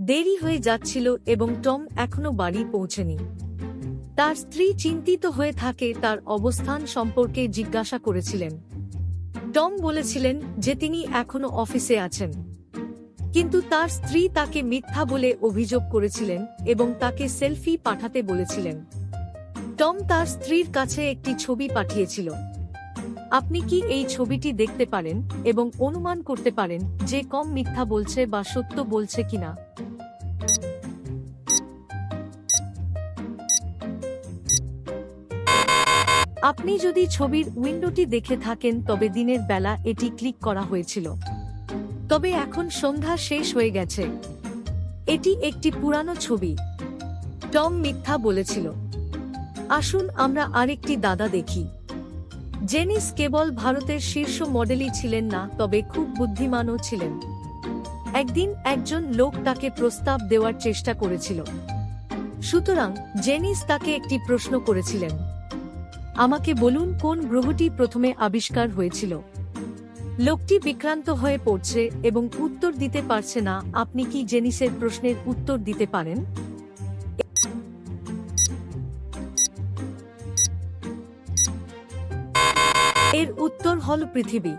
দেরি হয়ে যাচ্ছিল এবং টম এখনো বাড়ি পৌঁছেনি। তার স্ত্রী চিন্তিত হয়ে থাকে তার অবস্থান সম্পর্কে জিজ্ঞাসা করেছিলেন। টম বলেছিলেন যে তিনি এখনো অফিসে আছেন, কিন্তু তার স্ত্রী তাকে মিথ্যা বলে অভিযোগ করেছিলেন এবং তাকে সেলফি পাঠাতে বলেছিলেন। টম তার স্ত্রীর কাছে একটি ছবি পাঠিয়েছিল। আপনি কি এই ছবিটি দেখতে পারেন এবং অনুমান করতে পারেন যে কম মিথ্যা বলছে বা সত্য বলছে কিনা? আপনি যদি ছবির উইন্ডোটি দেখে থাকেন তবে দিনের বেলা এটি ক্লিক করা হয়েছিল, তবে এখন সন্ধ্যা শেষ হয়ে গেছে। এটি একটি পুরানো ছবি। টম মিথ্যা বলেছিল। আসুন আমরা আরেকটি দাদা দেখি। জেনিস কেবল ভারতের শীর্ষ মডেলই ছিলেন না, তবে খুব বুদ্ধিমানও ছিলেন। একদিন একজন লোক তাকে প্রস্তাব দেওয়ার চেষ্টা করেছিল। সুতরাং জেনিস তাকে একটি প্রশ্ন করেছিলেন, আমাকে বলুন কোন গ্রহটি প্রথমে আবিষ্কার হয়েছিল। লোকটি বিক্রান্ত হয়ে পড়ছে এবং উত্তর দিতে পারছে না। আপনি কি জেনিসের প্রশ্নের উত্তর দিতে পারেন? এর উত্তর হল পৃথিবী।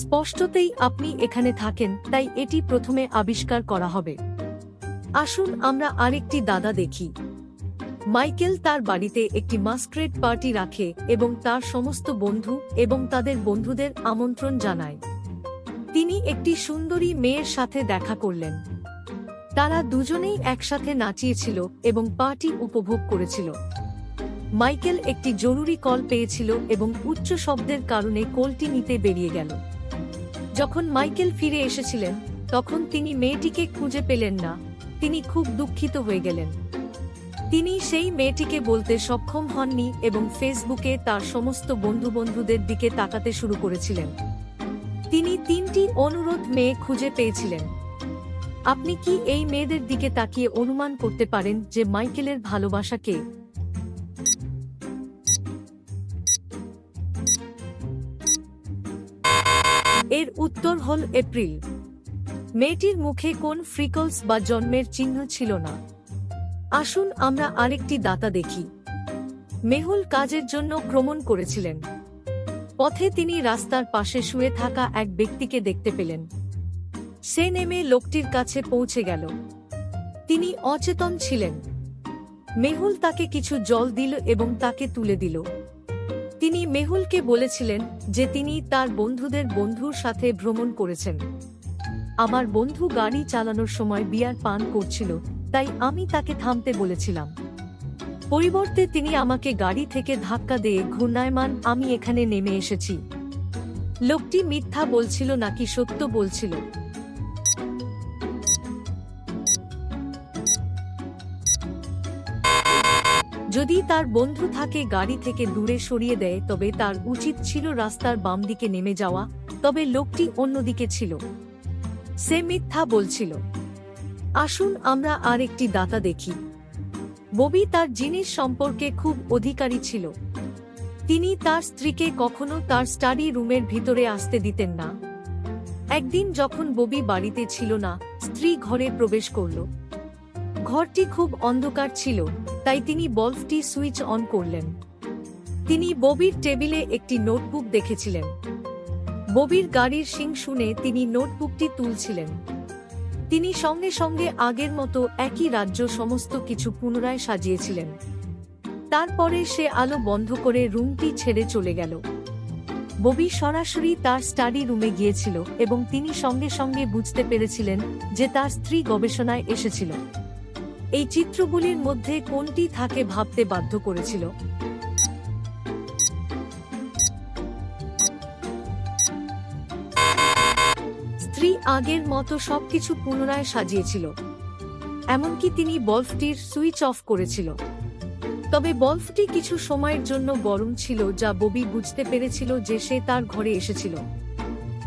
স্পষ্টতই আপনি এখানে থাকেন, তাই এটি প্রথমে আবিষ্কার করা হবে। আসুন আমরা আরেকটি দাদা দেখি। মাইকেল তার বাড়িতে একটি মাস্করেড পার্টি রাখে এবং তার সমস্ত বন্ধু এবং তাদের বন্ধুদের আমন্ত্রণ জানায়। তিনি একটি সুন্দরী মেয়ের সাথে দেখা করলেন। তারা দুজনেই একসাথে নাচিয়েছিল এবং পার্টি উপভোগ করেছিল। মাইকেল একটি জরুরি কল পেয়েছিল এবং উচ্চ শব্দের কারণে কলটি নিতে বেরিয়ে গেল। যখন মাইকেল ফিরে এসেছিলেন তখন তিনি মেয়েটিকে খুঁজে পেলেন না। তিনি খুব দুঃখিত হয়ে গেলেন। তিনি সেই মেয়েটিকে বলতে সক্ষম হননি এবং ফেসবুকে তার সমস্ত বন্ধুদের দিকে তাকাতে শুরু করেছিলেন। তিনি 3টি অনুরোধ মেয়ে খুঁজে পেয়েছিলেন। আপনি কি এই মেয়েদের দিকে তাকিয়ে অনুমান করতে পারেন যে মাইকেলের ভালোবাসা কে? এর উত্তর হল এপ্রিল। মেয়েটির মুখে কোন ফ্রিকলস বা জন্মের চিহ্ন ছিল না। আসুন আমরা আরেকটি দাতা দেখি। মেহুল কাজের জন্য ভ্রমণ করেছিলেন। পথে তিনি রাস্তার পাশে শুয়ে থাকা এক ব্যক্তিকে দেখতে পেলেন। সে নেমে লোকটির কাছে পৌঁছে গেল। তিনি অচেতন ছিলেন। মেহুল তাকে কিছু জল দিল এবং তাকে তুলে দিল। তিনি মেহুলকে বলেছিলেন যে তিনি তার বন্ধুর সাথে ভ্রমণ করেছেন। আমার বন্ধু গাড়ি চালানোর সময় বিয়ার পান করছিল, তাই আমি তাকে থামতে বলেছিলাম। পরিবর্তে তিনি আমাকে গাড়ি থেকে ধাক্কা দিয়ে ঘূর্ণায়মান আমি এখানে নেমে এসেছি। লোকটি মিথ্যা বলছিল নাকি সত্য বলছিল? যদি তার বন্ধু তাকে গাড়ি থেকে দূরে সরিয়ে দেয় তবে তার উচিত ছিল রাস্তার বাম দিকে নেমে যাওয়া, তবে লোকটি অন্যদিকে ছিল। সে মিথ্যা বলছিল। আসুন আমরা আরেকটি দাতা দেখি। ববি তার জিনিস সম্পর্কে খুব অধিকারী ছিল। তিনি তার স্ত্রীকে কখনো তার স্টাডি রুমের ভিতরে আসতে দিতেন না। একদিন যখন ববি বাড়িতে ছিল না, স্ত্রী ঘরে প্রবেশ করল। ঘরটি খুব অন্ধকার ছিল, তাই তিনি বাল্বটি সুইচ অন করলেন। তিনি ববির টেবিলে একটি নোটবুক দেখেছিলেন। ববির গাড়ির শিং শুনে তিনি নোটবুকটি তুলছিলেন। তিনি সঙ্গে সঙ্গে আগের মতো একই রাজ্য সমস্ত কিছু পুনরায় সাজিয়েছিলেন। তারপরে সে আলো বন্ধ করে রুমটি ছেড়ে চলে গেল। ববি সরাসরি তার স্টাডি রুমে গিয়েছিল এবং তিনি সঙ্গে সঙ্গে বুঝতে পেরেছিলেন যে তার স্ত্রী গবেষণায় এসেছিল। এই চিত্রগুলির মধ্যে কোনটি তাকে ভাবতে বাধ্য করেছিল? স্ত্রী আগের মতো সবকিছু পুনরায় সাজিয়েছিল, এমনকি তিনি বাল্বটির সুইচ অফ করেছিল। তবে বাল্বটি কিছু সময়ের জন্য গরম ছিল, যা ববি বুঝতে পেরেছিল যে সে তার ঘরে এসেছিল।